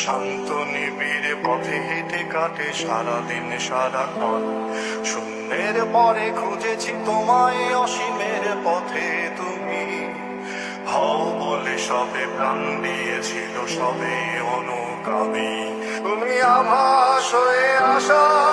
শান্ত নিবিড় পথে হেঁটে কাটে সারাদিন সারাক্ষণ। শূন্যের পরে খুঁজেছি তোমায় অসীমের পথে, তুমি হও বলে সবে প্রাণ দিয়েছিল, সবে অনুগামী। তুমি আভাস হয়ে আসা